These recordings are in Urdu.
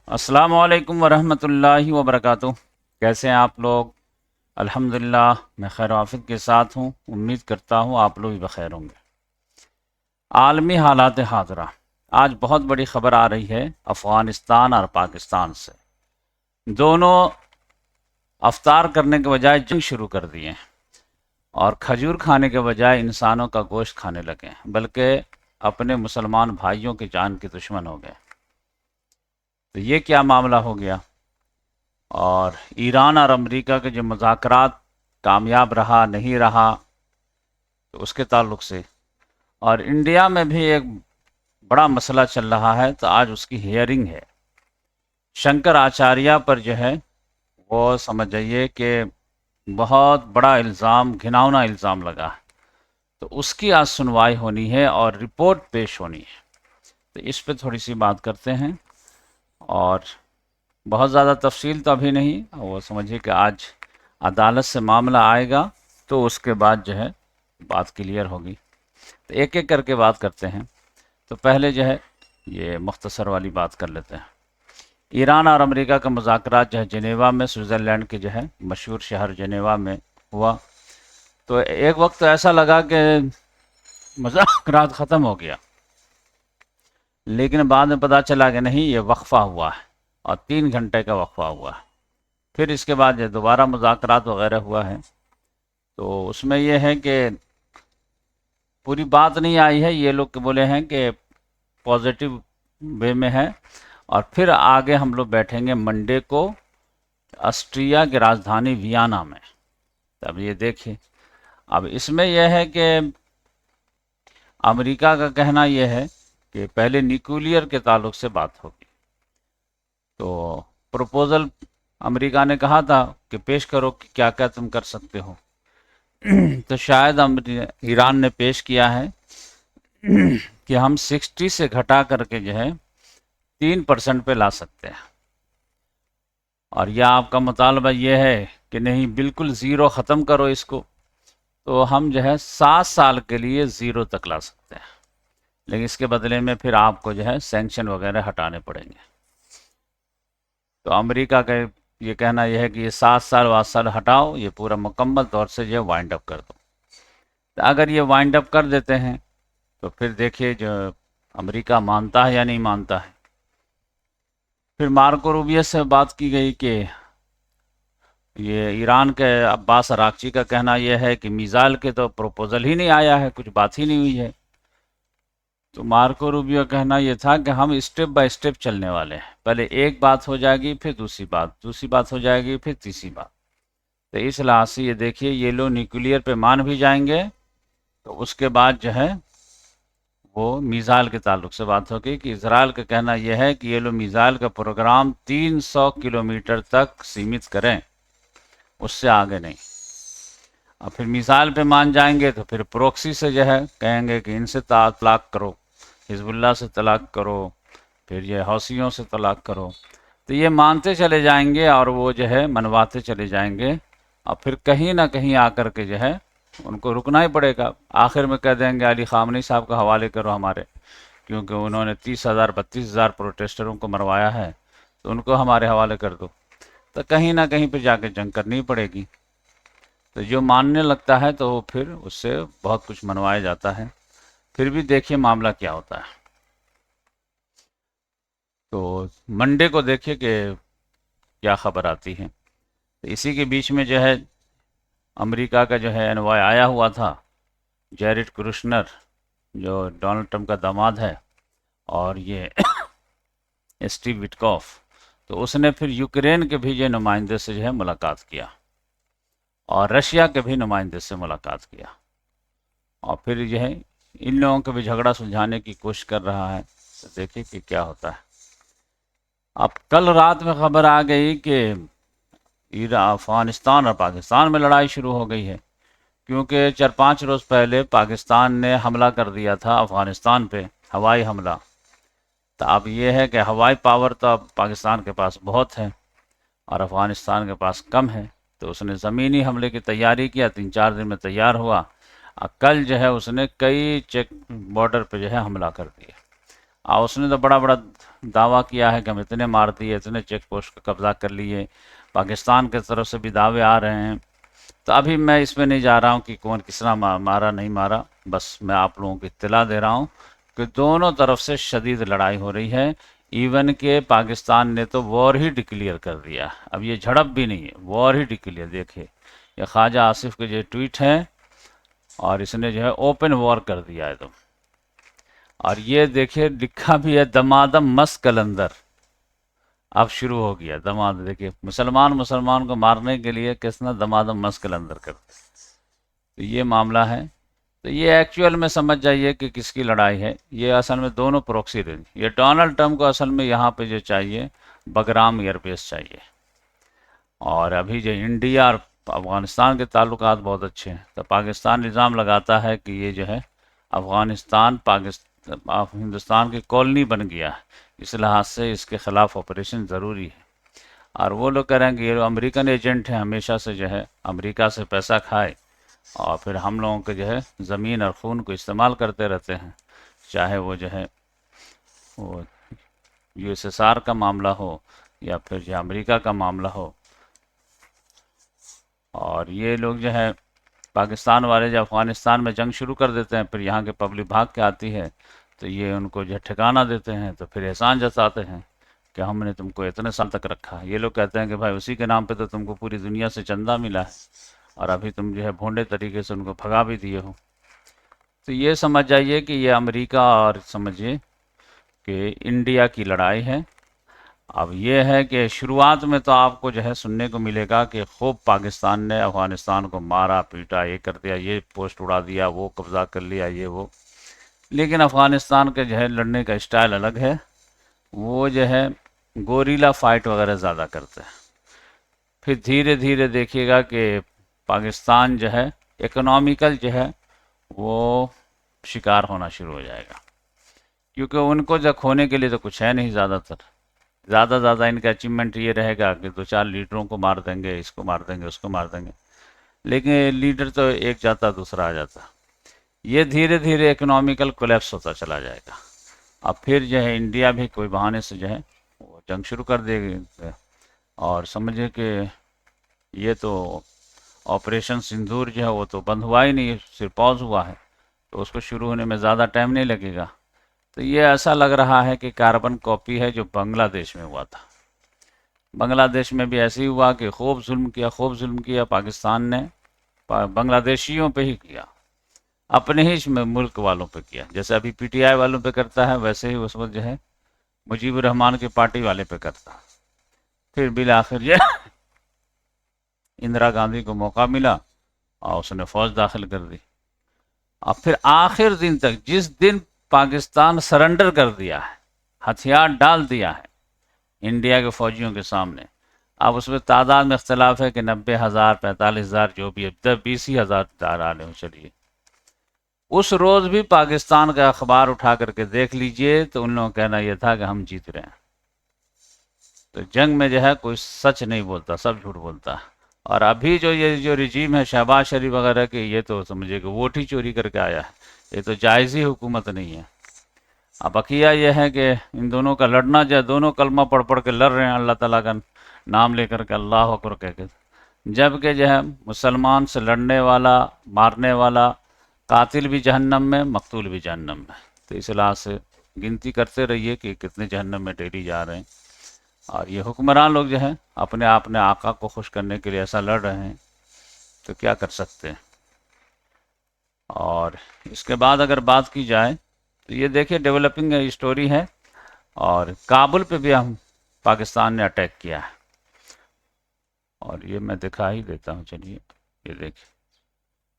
السلام علیکم ورحمۃ اللہ وبرکاتہ۔ کیسے ہیں آپ لوگ؟ الحمدللہ میں خیر و عافیت کے ساتھ ہوں، امید کرتا ہوں آپ لوگ بھی بخیر ہوں گے۔ عالمی حالات حاضرہ، آج بہت بڑی خبر آ رہی ہے افغانستان اور پاکستان سے۔ دونوں افطار کرنے کے بجائے جنگ شروع کر دیے ہیں اور کھجور کھانے کے بجائے انسانوں کا گوشت کھانے لگے ہیں، بلکہ اپنے مسلمان بھائیوں کی جان کے دشمن ہو گئے۔ تو یہ کیا معاملہ ہو گیا؟ اور ایران اور امریکہ کے جو مذاکرات کامیاب رہا نہیں رہا، تو اس کے تعلق سے، اور انڈیا میں بھی ایک بڑا مسئلہ چل رہا ہے، تو آج اس کی ہیئرنگ ہے۔ شنکر آچاریہ پر جو ہے وہ سمجھ جائیے کہ بہت بڑا الزام، گھناؤنا الزام لگا ہے، تو اس کی آج سنوائی ہونی ہے اور رپورٹ پیش ہونی ہے۔ تو اس پہ تھوڑی سی بات کرتے ہیں، اور بہت زیادہ تفصیل تو ابھی نہیں، وہ سمجھیے کہ آج عدالت سے معاملہ آئے گا تو اس کے بعد جو ہے بات کلیئر ہوگی۔ تو ایک ایک کر کے بات کرتے ہیں۔ تو پہلے جو ہے یہ مختصر والی بات کر لیتے ہیں۔ ایران اور امریکہ کا مذاکرات جو ہے جنیوا میں، سوئٹزرلینڈ کے جو ہے مشہور شہر جنیوا میں ہوا۔ تو ایک وقت تو ایسا لگا کہ مذاکرات ختم ہو گیا، لیکن بعد میں پتہ چلا کہ نہیں، یہ وقفہ ہوا ہے اور 3 گھنٹے کا وقفہ ہوا ہے۔ پھر اس کے بعد جو دوبارہ مذاکرات وغیرہ ہوا ہے، تو اس میں یہ ہے کہ پوری بات نہیں آئی ہے، یہ لوگ بولے ہیں کہ پازیٹیو وے میں ہے، اور پھر آگے ہم لوگ بیٹھیں گے منڈے کو آسٹریا کی راجدھانی ویانا میں۔ اب یہ دیکھیں، اب اس میں یہ ہے کہ امریکہ کا کہنا یہ ہے کہ پہلے نیوکلیئر کے تعلق سے بات ہوگی۔ تو پروپوزل امریکہ نے کہا تھا کہ پیش کرو کہ کیا کیا تم کر سکتے ہو، تو شاید ایران نے پیش کیا ہے کہ ہم 60 سے گھٹا کر کے جو ہے 3% پہ لا سکتے ہیں، اور یا آپ کا مطالبہ یہ ہے کہ نہیں بالکل زیرو ختم کرو اس کو، تو ہم جو ہے 7 سال کے لیے زیرو تک لا سکتے ہیں، لیکن اس کے بدلے میں پھر آپ کو جو ہے سینکشن وغیرہ ہٹانے پڑیں گے۔ تو امریکہ کا یہ کہنا یہ ہے کہ یہ 7 سال ہٹاؤ، یہ پورا مکمل طور سے جو وائنڈ اپ کر دو۔ تو اگر یہ وائنڈ اپ کر دیتے ہیں تو پھر دیکھیے جو امریکہ مانتا ہے یا نہیں مانتا ہے۔ پھر مارکو روبیو سے بات کی گئی کہ یہ ایران کے عباس اراغچی کا کہنا یہ ہے کہ میزائل کے تو پروپوزل ہی نہیں آیا ہے، کچھ بات ہی نہیں ہوئی ہے۔ تو مارکو روبیو کا کہنا یہ تھا کہ ہم اسٹیپ بائی اسٹیپ چلنے والے ہیں، پہلے ایک بات ہو جائے گی، پھر دوسری بات ہو جائے گی، پھر تیسری بات۔ تو اس لحاظ سے یہ دیکھیے یہ لوگ نیوکلیئر پہ مان بھی جائیں گے، تو اس کے بعد جو ہے وہ میزائل کے تعلق سے بات ہوگی کہ اسرائیل کا کہنا یہ ہے کہ یہ لوگ میزائل کا پروگرام 300 کلومیٹر تک سیمت کریں، اس سے آگے نہیں۔ اور پھر میزائل پہ مان جائیں گے تو پھر پروکسی سے جو ہے کہیں گے کہ ان سے طلاق کرو، حزب اللہ سے طلاق کرو، پھر یہ حوثیوں سے طلاق کرو۔ تو یہ مانتے چلے جائیں گے اور وہ جو ہے منواتے چلے جائیں گے، اور پھر کہیں نہ کہیں آ کر کے جو ہے ان کو رکنا ہی پڑے گا۔ آخر میں کہہ دیں گے علی خامنئی صاحب کا حوالے کرو ہمارے، کیونکہ انہوں نے 30,000 32,000 پروٹیسٹروں کو مروایا ہے، تو ان کو ہمارے حوالے کر دو۔ تو کہیں نہ کہیں پہ جا کے جنگ کرنی پڑے گی۔ تو جو ماننے لگتا ہے تو پھر اس سے بہت کچھ منوایا جاتا ہے۔ پھر بھی دیکھیے معاملہ کیا ہوتا ہے۔ تو منڈے کو دیکھیے کہ کیا خبر آتی ہے۔ تو اسی کے بیچ میں جو ہے امریکہ کا جو ہے انوائے آیا ہوا تھا، جیریڈ کرشنر، جو ڈونلڈ ٹرمپ کا داماد ہے، اور یہ اسٹیو وٹکوف، تو اس نے پھر یوکرین کے بھی جو نمائندے سے جو ہے ملاقات کیا، اور رشیا کے بھی نمائندے سے ملاقات کیا، اور پھر جو ہے ان لوگوں کو بھی جھگڑا سلجھانے کی کوشش کر رہا ہے۔ تو دیکھیے کہ کیا ہوتا ہے۔ اب کل رات میں خبر آ گئی کہ افغانستان اور پاکستان میں لڑائی شروع ہو گئی ہے، کیونکہ 4-5 روز پہلے پاکستان نے حملہ کر دیا تھا افغانستان پہ، ہوائی حملہ۔ تو اب یہ ہے کہ ہوائی پاور تو اب پاکستان کے پاس بہت ہے اور افغانستان کے پاس کم ہے، تو اس نے زمینی حملے کی تیاری کیا، 3-4 دن میں تیار ہوا، اور کل جو ہے اس نے کئی چیک بارڈر پہ جو ہے حملہ کر دیا۔ اور اس نے تو بڑا بڑا دعویٰ کیا ہے کہ ہم اتنے مار دیے، اتنے چیک پوسٹ کا قبضہ کر لیے، پاکستان کی طرف سے بھی دعوے آ رہے ہیں۔ تو ابھی میں اس میں نہیں جا رہا ہوں کہ کون کس طرح مارا نہیں مارا، بس میں آپ لوگوں کو اطلاع دے رہا ہوں کہ دونوں طرف سے شدید لڑائی ہو رہی ہے۔ ایون کہ پاکستان نے تو وار ہی ڈکلیئر کر دیا، اب یہ جھڑپ بھی نہیں ہے، وار ہی ڈکلیئر۔ دیکھیں یہ خواجہ آصف کے جو ٹویٹ ہیں، اور اس نے جو ہے اوپن وار کر دیا ہے تو، اور یہ دیکھیں لکھا بھی ہے دمادم مس کلندر، اب شروع ہو گیا دماد۔ دیکھیں مسلمان کو مارنے کے لیے کس نے دمادم مس کلندر کر دیا، تو یہ معاملہ ہے۔ تو یہ ایکچوئل میں سمجھ جائیے کہ کس کی لڑائی ہے، یہ اصل میں دونوں پروکسی رینج۔ یہ ڈونلڈ ٹرمپ کو اصل میں یہاں پہ جو چاہیے بگرام ایئر بیس چاہیے، اور ابھی جو انڈیا اور افغانستان کے تعلقات بہت اچھے ہیں، تو پاکستان الزام لگاتا ہے کہ یہ جو ہے افغانستان ہندوستان کی کالونی بن گیا ہے، اس لحاظ سے اس کے خلاف آپریشن ضروری ہے۔ اور وہ لوگ کہہ رہے ہیں کہ یہ امریکن ایجنٹ ہیں، ہمیشہ سے جو ہے امریکہ سے پیسہ کھائے اور پھر ہم لوگوں کے جو ہے زمین اور خون کو استعمال کرتے رہتے ہیں، چاہے وہ جو ہے وہ یو ایس ایس آر کا معاملہ ہو یا پھر جو امریکہ کا معاملہ ہو۔ اور یہ لوگ جو ہے پاکستان والے جو افغانستان میں جنگ شروع کر دیتے ہیں، پھر یہاں کے پبلک بھاگ کے آتی ہے تو یہ ان کو جو ہے ٹھکانہ دیتے ہیں، تو پھر احسان جتاتے ہیں کہ ہم نے تم کو اتنے سال تک رکھا۔ یہ لوگ کہتے ہیں کہ بھائی اسی کے نام پہ تو تم کو پوری دنیا سے چندہ ملا ہے، اور ابھی تم جو ہے بھونڈے طریقے سے ان کو بھگا بھی دیے ہو۔ تو یہ سمجھ جائیے کہ یہ امریکہ اور سمجھیے کہ انڈیا کی لڑائی ہے۔ اب یہ ہے کہ شروعات میں تو آپ کو جو ہے سننے کو ملے گا کہ خوب پاکستان نے افغانستان کو مارا پیٹا، یہ کر دیا، یہ پوسٹ اڑا دیا، وہ قبضہ کر لیا، یہ وہ۔ لیکن افغانستان کے جو ہے لڑنے کا اسٹائل الگ ہے، وہ جو ہے گوریلا فائٹ وغیرہ زیادہ کرتے ہیں۔ پھر دھیرے دھیرے دیکھیے گا کہ پاکستان جو ہے اکنامیکل جو ہے وہ شکار ہونا شروع ہو جائے گا، کیونکہ ان کو جو کھونے کے لیے تو کچھ ہے نہیں، زیادہ ان کا اچیومنٹ یہ رہے گا کہ 2-4 لیڈروں کو مار دیں گے، اس کو مار دیں گے، اس کو مار دیں گے، لیکن لیڈر تو ایک جاتا دوسرا آ جاتا۔ یہ دھیرے دھیرے اکنامیکل کولیپس ہوتا چلا جائے گا۔ اب پھر جو ہے انڈیا بھی کوئی بہانے سے جو ہے وہ جنگ شروع کر دے گی، اور سمجھے کہ یہ تو آپریشن سندور جو ہے وہ تو بند ہوا ہی نہیں، صرف پاز ہوا ہے، تو اس کو شروع ہونے میں زیادہ ٹائم نہیں لگے گا۔ تو یہ ایسا لگ رہا ہے کہ کاربن کاپی ہے جو بنگلہ دیش میں ہوا تھا۔ بنگلہ دیش میں بھی ایسے ہی ہوا کہ خوب ظلم کیا پاکستان نے، بنگلہ دیشیوں پہ ہی کیا، اپنے ہی ملک والوں پہ کیا، جیسے ابھی پی ٹی آئی والوں پہ کرتا ہے، ویسے ہی اس وقت جو ہے مجیب الرحمان کی پارٹی والے پہ کرتا۔ پھر بالآخر یہ اندرا گاندھی کو موقع ملا اور اس نے فوج داخل کر دی، اور پھر آخر دن تک جس دن پاکستان سرنڈر کر دیا ہے، ہتھیار ڈال دیا ہے انڈیا کے فوجیوں کے سامنے، اب اس میں تعداد میں اختلاف ہے کہ 90,000 45,000 جو بھی ہے، 20,000 ڈالے ہوں، چلیے اس روز بھی پاکستان کا اخبار اٹھا کر کے دیکھ لیجئے تو ان لوگوں کا کہنا یہ تھا کہ ہم جیت رہے ہیں۔ تو جنگ میں جو ہے کوئی سچ نہیں بولتا، سب جھوٹ بولتا ہے۔ اور ابھی یہ جو رجیم ہے شہباز شریف وغیرہ کے، یہ تو سمجھے کہ ووٹ ہی چوری کر کے آیا ہے، یہ تو جائز ہی حکومت نہیں ہے۔ اب بقیہ یہ ہے کہ ان دونوں کا لڑنا جو ہے، دونوں کلمہ پڑھ کے لڑ رہے ہیں اللہ تعالیٰ کا نام لے کر کے، اللہ اکبر کہہ کے، جبکہ جو ہے مسلمان سے لڑنے والا، مارنے والا، قاتل بھی جہنم میں، مقتول بھی جہنم میں۔ تو اس لحاظ سے گنتی کرتے رہیے کہ کتنے جہنم میں ڈیلی جا رہے ہیں، اور یہ حکمران لوگ جو ہیں اپنے آقا کو خوش کرنے کے لیے ایسا لڑ رہے ہیں، تو کیا کر سکتے ہیں۔ اور اس کے بعد اگر بات کی جائے تو یہ دیکھیں ڈیولپنگ اسٹوری ہے، اور کابل پہ بھی ہم پاکستان نے اٹیک کیا ہے، اور یہ میں دکھا ہی دیتا ہوں، چلیے یہ دیکھیں،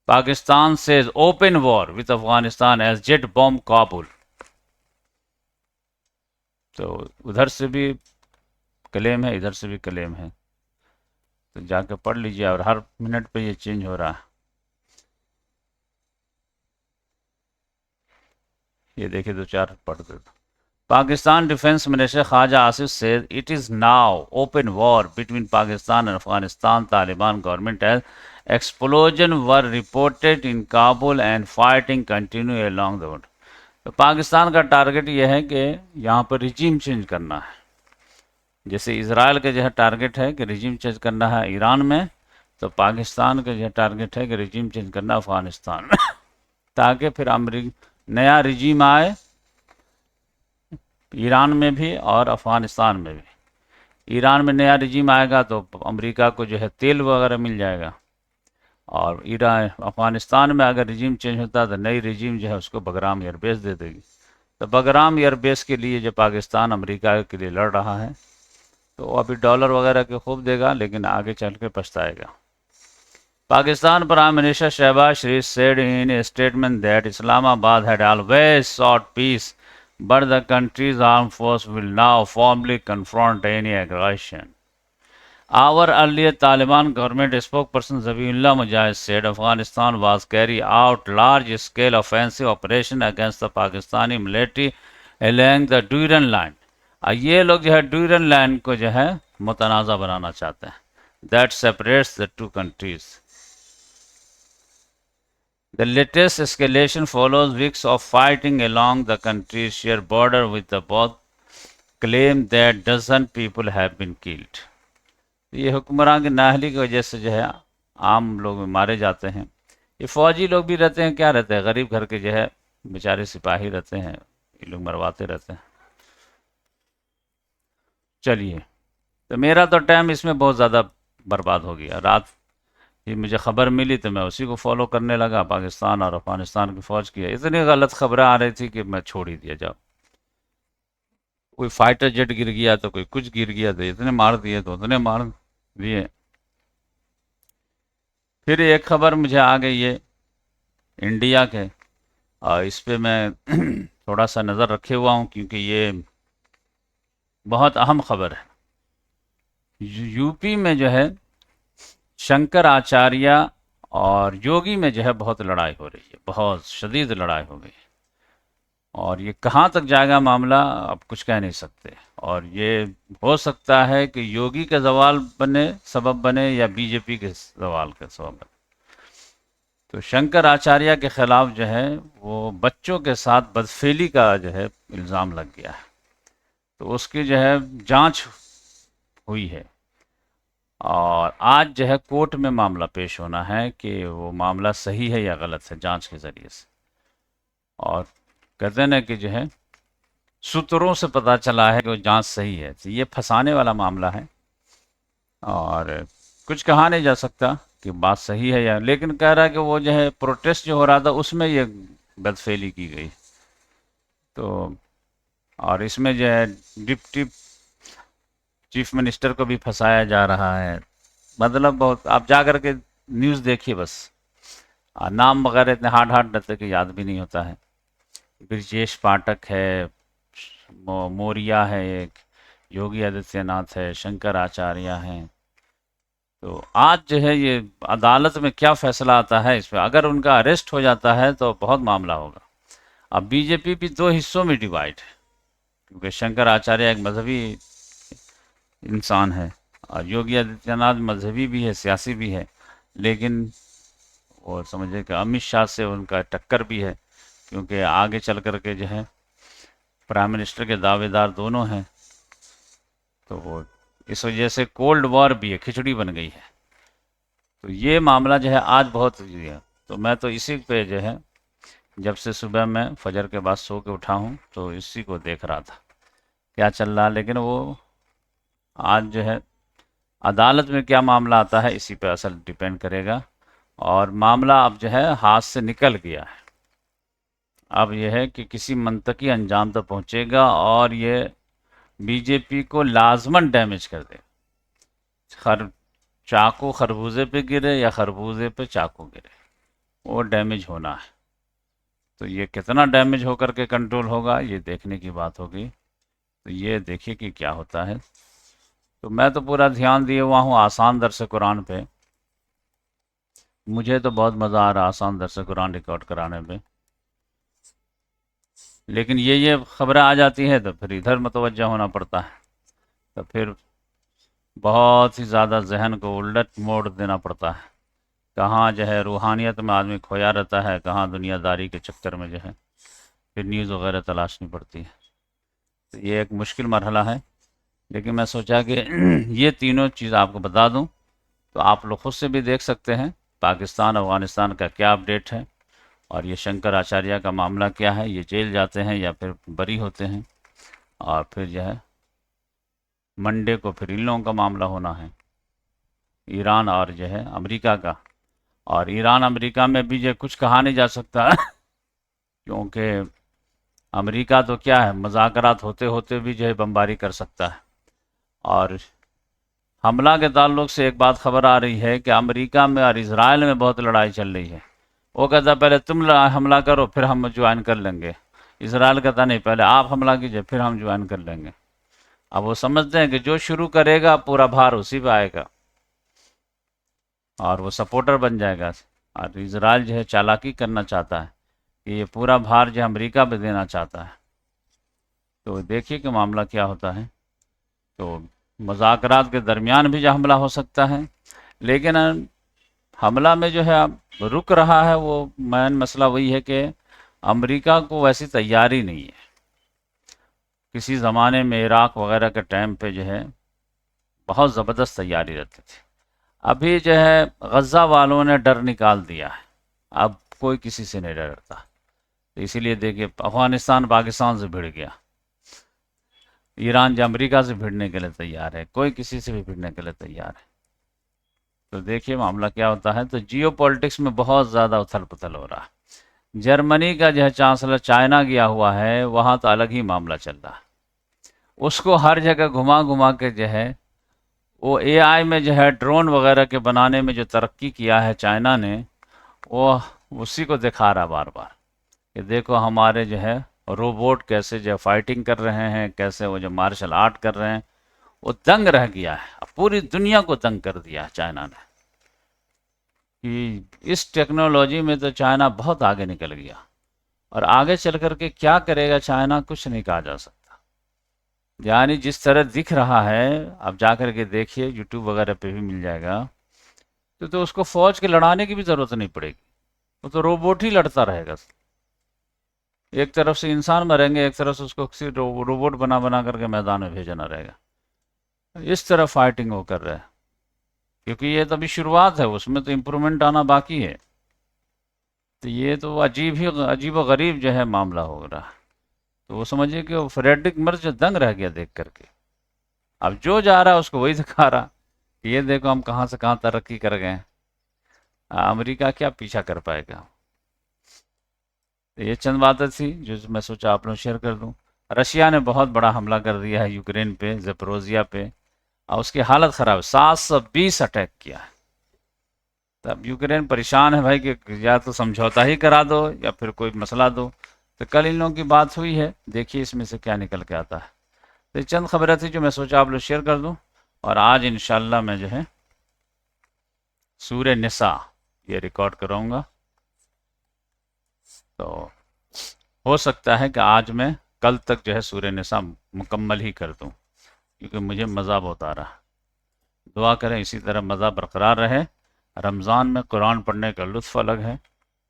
Pakistan says open war with Afghanistan as jet bomb Kabul. تو ادھر سے بھی کلیم ہے، ادھر سے بھی کلیم ہے، تو جا کے پڑھ لیجیے، اور ہر منٹ پہ یہ چینج ہو رہا ہے۔ یہ دیکھیں 2-4 پڑھ دیتا۔ Pakistan defence minister Khawaja Asif says it is now open war between Pakistan and Afghanistan Taliban government as explosions were reported in Kabul and fighting continue along the road۔ تو پاکستان کا ٹارگٹ یہ ہے کہ یہاں پر رجیم چینج کرنا ہے، جیسے اسرائیل کا جو ہے ٹارگٹ ہے کہ رجیم چینج کرنا ہے ایران میں، تو پاکستان کا جو ہے ٹارگٹ ہے کہ رجیم چینج کرنا افغانستان میں تاکہ پھر نیا رجیم آئے ایران میں بھی اور افغانستان میں بھی۔ ایران میں نیا رجیم آئے گا تو امریکہ کو جو ہے تیل وغیرہ مل جائے گا، اور افغانستان میں اگر رجیم چینج ہوتا ہے تو نئی رجیم جو ہے اس کو بگرام ایئر بیس دے دے گی۔ تو بگرام ایئر بیس کے لیے جو پاکستان امریکہ کے لیے لڑ رہا ہے، تو وہ ابھی ڈالر وغیرہ کے خوب دے گا لیکن آگے چل کے پچھتائے گا۔ Pakistan Prime Minister Shehbaz Sharif said in a statement that Islamabad had always sought peace, but the country's armed forces will now formally confront any aggression. Our earlier Taliban government spokesperson Zabiullah Mujahid said Afghanistan was carrying out large-scale offensive operation against the Pakistani military along the Durand line. یہ لوگ جو ہے ڈیورن لائن کو جو ہے متنازع بنانا چاہتے ہیں. That separates the two countries. The latest escalation follows weeks of fighting along the country's shared border with the both claim that dozen people have been killed. یہ حکمران کی نااہلی کی وجہ سے جو ہے عام لوگ مارے جاتے ہیں. یہ فوجی لوگ بھی رہتے ہیں، کیا رہتے ہیں، غریب گھر کے جو ہے بیچارے سپاہی رہتے ہیں، یہ لوگ مرواتے رہتے ہیں. چلیے، تو میرا تو ٹائم اس میں بہت زیادہ برباد ہو گیا. رات یہ مجھے خبر ملی تو میں اسی کو فالو کرنے لگا. پاکستان اور افغانستان کی فوج کی اتنی غلط خبریں آ رہی تھی کہ میں چھوڑ ہی دیا. جاؤ، کوئی فائٹر جیٹ گر گیا تو کوئی کچھ گر گیا، تو اتنے مار دیے تو اتنے مار دیے. پھر ایک خبر مجھے آ گئی ہے انڈیا کے، اور اس پہ میں تھوڑا سا نظر رکھے ہوا ہوں کیونکہ یہ بہت اہم خبر ہے. یو پی میں جو ہے شنکر آچاریہ اور یوگی میں جو ہے بہت لڑائی ہو رہی ہے، بہت شدید لڑائی ہو گئی، اور یہ کہاں تک جائے گا معاملہ اب کچھ کہہ نہیں سکتے. اور یہ ہو سکتا ہے کہ یوگی کا زوال سبب بنے یا بی جے پی کے زوال کا سبب بنے. تو شنکر آچاریہ کے خلاف جو ہے وہ بچوں کے ساتھ بدفعلی کا جو ہے الزام لگ گیا ہے، تو اس کی جو ہے جانچ ہوئی ہے، اور آج جو ہے کورٹ میں معاملہ پیش ہونا ہے کہ وہ معاملہ صحیح ہے یا غلط ہے جانچ کے ذریعے سے. اور کہتے ہیں نا کہ جو ہے ستروں سے پتہ چلا ہے کہ وہ جانچ صحیح ہے. تو یہ پھنسانے والا معاملہ ہے اور کچھ کہا نہیں جا سکتا کہ بات صحیح ہے یا، لیکن کہہ رہا ہے کہ وہ جو ہے پروٹیسٹ جو ہو رہا تھا اس میں یہ بدفعلی کی گئی. تو اور اس میں جو ہے ڈپٹی چیف منسٹر کو بھی پھنسایا جا رہا ہے. مطلب بہت، آپ جا کر کے نیوز دیکھیے بس، نام وغیرہ اتنے ہارڈ رہتے کہ یاد بھی نہیں ہوتا ہے. برجیش پاٹک ہے، موریا ہے، ایک یوگی آدتیہ ناتھ ہے، شنکر آچاریہ ہیں. تو آج جو ہے یہ عدالت میں کیا فیصلہ آتا ہے اس پہ، اگر ان کا اریسٹ ہو جاتا ہے تو بہت معاملہ ہوگا. اب بی جے پی بھی دو حصوں میں ڈیوائڈ ہے، کیونکہ شنکر آچاریہ ایک مذہبی انسان ہے اور یوگی آدتیہ ناتھ مذہبی بھی ہے، سیاسی بھی ہے، لیکن وہ سمجھے کہ امت شاہ سے ان کا ٹکر بھی ہے، کیونکہ آگے چل کر کے جو ہے پرائم منسٹر کے دعوے دار دونوں ہیں. تو وہ اس وجہ سے کولڈ وار بھی ہے، کھچڑی بن گئی ہے. تو یہ معاملہ جو ہے آج بہت ہے. تو میں تو اسی پہ جو ہے جب سے صبح میں فجر کے بعد سو کے اٹھا ہوں تو اسی کو دیکھ رہا تھا کیا چل رہا. لیکن وہ آج جو ہے عدالت میں کیا معاملہ آتا ہے اسی پہ اصل ڈیپینڈ کرے گا. اور معاملہ اب جو ہے ہاتھ سے نکل گیا ہے، اب یہ ہے کہ کسی منطقی انجام تک پہنچے گا اور یہ بی جے پی کو لازماً ڈیمیج کر دے. چاقو خربوزے پہ گرے یا خربوزے پہ چاقو گرے، وہ ڈیمیج ہونا ہے. تو یہ کتنا ڈیمیج ہو کر کے کنٹرول ہوگا یہ دیکھنے کی بات ہوگی. تو یہ دیکھیے کہ کیا ہوتا ہے. تو میں تو پورا دھیان دیے ہوا ہوں آسان درس قرآن پہ. مجھے تو بہت مزہ آ رہا آسان درس قرآن ریکارڈ کرانے پہ، لیکن یہ خبریں آ جاتی ہیں تو پھر ادھر متوجہ ہونا پڑتا ہے. تو پھر بہت ہی زیادہ ذہن کو الٹ موڑ دینا پڑتا ہے. کہاں جو ہے روحانیت میں آدمی کھویا رہتا ہے، کہاں دنیا داری کے چکر میں جو ہے پھر نیوز وغیرہ تلاشنی پڑتی ہے. تو یہ ایک مشکل مرحلہ ہے، لیکن میں سوچا کہ یہ تینوں چیز آپ کو بتا دوں تو آپ لوگ خود سے بھی دیکھ سکتے ہیں پاکستان افغانستان کا کیا اپڈیٹ ہے، اور یہ شنکر آچاریہ کا معاملہ کیا ہے، یہ جیل جاتے ہیں یا پھر بری ہوتے ہیں، اور پھر جو ہے منڈے کو پھر ان لوگوں کا معاملہ ہونا ہے، ایران اور جو ہے امریکہ کا. اور ایران امریکہ میں بھی جو کچھ کہا نہیں جا سکتا کیونکہ امریکہ تو کیا ہے، مذاکرات ہوتے ہوتے بھی جو ہے بمباری کر سکتا ہے. اور حملہ کے تعلق سے ایک بات خبر آ رہی ہے کہ امریکہ میں اور اسرائیل میں بہت لڑائی چل رہی ہے. وہ کہتا پہلے تم حملہ کرو پھر ہم جوائن کر لیں گے، اسرائیل کہتا نہیں پہلے آپ حملہ کیجئے پھر ہم جوائن کر لیں گے. اب وہ سمجھتے ہیں کہ جو شروع کرے گا پورا بھار اسی پہ آئے گا اور وہ سپورٹر بن جائے گا. اور اسرائیل جو ہے چالاکی کرنا چاہتا ہے کہ یہ پورا بھار جو امریکہ پہ دینا چاہتا ہے. تو دیکھیے کہ معاملہ کیا ہوتا ہے. تو مذاکرات کے درمیان بھی جو حملہ ہو سکتا ہے، لیکن حملہ میں جو ہے اب رک رہا ہے، وہ مین مسئلہ وہی ہے کہ امریکہ کو ویسی تیاری نہیں ہے. کسی زمانے میں عراق وغیرہ کے ٹائم پہ جو ہے بہت زبردست تیاری رہتی تھی. ابھی جو ہے غزہ والوں نے ڈر نکال دیا ہے، اب کوئی کسی سے نہیں ڈرتا. تو اسی لیے دیکھیے افغانستان پاکستان سے بھڑ گیا، ایران جو امریکہ سے بھیڑنے کے لیے تیار ہے، کوئی کسی سے بھی بھیڑنے کے لیے تیار ہے. تو دیکھیے معاملہ کیا ہوتا ہے. تو جیو پولیٹکس میں بہت زیادہ اتھل پتھل ہو رہا ہے. جرمنی کا جو ہے چانسلر چائنا گیا ہوا ہے، وہاں تو الگ ہی معاملہ چل رہا ہے. اس کو ہر جگہ گھما گھما کے جو ہے وہ اے آئی میں جو ہے ڈرون وغیرہ کے بنانے میں جو ترقی کیا ہے چائنا نے، وہ اسی کو دکھا رہا بار بار کہ دیکھو ہمارے جو ہے روبوٹ کیسے جو فائٹنگ کر رہے ہیں، کیسے وہ جو مارشل آرٹ کر رہے ہیں. وہ دنگ رہ گیا ہے، پوری دنیا کو دنگ کر دیا ہے چائنا نے کہ اس ٹیکنالوجی میں تو چائنا بہت آگے نکل گیا. اور آگے چل کر کے کیا کرے گا چائنا کچھ نہیں کہا جا سکتا. یعنی جس طرح دکھ رہا ہے، اب جا کر کے دیکھیے یوٹیوب وغیرہ پہ بھی مل جائے گا، تو اس کو فوج کے لڑانے کی بھی ضرورت نہیں پڑے گی، وہ تو روبوٹ ہی لڑتا رہے گا. ایک طرف سے انسان مریں گے، ایک طرف سے اس کو کسی روبوٹ بنا بنا کر کے میدان میں بھیجنا رہے گا. اس طرح فائٹنگ وہ کر رہے ہیں، کیونکہ یہ تو ابھی شروعات ہے، اس میں تو امپرومنٹ آنا باقی ہے. تو یہ تو عجیب و غریب جو ہے معاملہ ہو رہا ہے. تو وہ سمجھیے کہ وہ فریڈرک مرز جو دنگ رہ گیا دیکھ کر کے. اب جو جا رہا ہے اس کو وہی دکھا رہا کہ یہ دیکھو ہم کہاں سے کہاں ترقی کر گئے. امریکہ کیا پیچھا کر پائے گا. یہ چند باتیں تھی جو میں سوچا آپ لوگ شیئر کر دوں. رشیا نے بہت بڑا حملہ کر دیا ہے یوکرین پہ، زپروزیا پہ، اور اس کی حالت خراب، 720 اٹیک کیا ہے. تب یوکرین پریشان ہے بھائی کہ یا تو سمجھوتا ہی کرا دو یا پھر کوئی مسئلہ دو. تو کل ان لوگوں کی بات ہوئی ہے، دیکھیے اس میں سے کیا نکل کے آتا ہے. تو چند خبریں تھی جو میں سوچا آپ لوگ شیئر کر دوں. اور آج انشاءاللہ میں جو ہے سورہ نساء یہ ریکارڈ کراؤں گا. تو ہو سکتا ہے کہ آج میں کل تک جو ہے سورہ نساء مکمل ہی کر دوں، کیونکہ مجھے مزہ بہت آ رہا. دعا کریں اسی طرح مزہ برقرار رہے. رمضان میں قرآن پڑھنے کا لطف الگ ہے،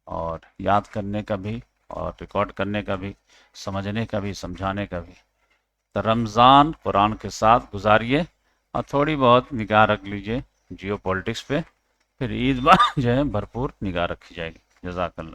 اور یاد کرنے کا بھی، اور ریکارڈ کرنے کا بھی، سمجھنے کا بھی، سمجھانے کا بھی. تو رمضان قرآن کے ساتھ گزاریے، اور تھوڑی بہت نگاہ رکھ لیجئے جیو پولیٹکس پہ. پھر عید جو ہے بھرپور نگاہ رکھی جائے گی. جزاک اللہ.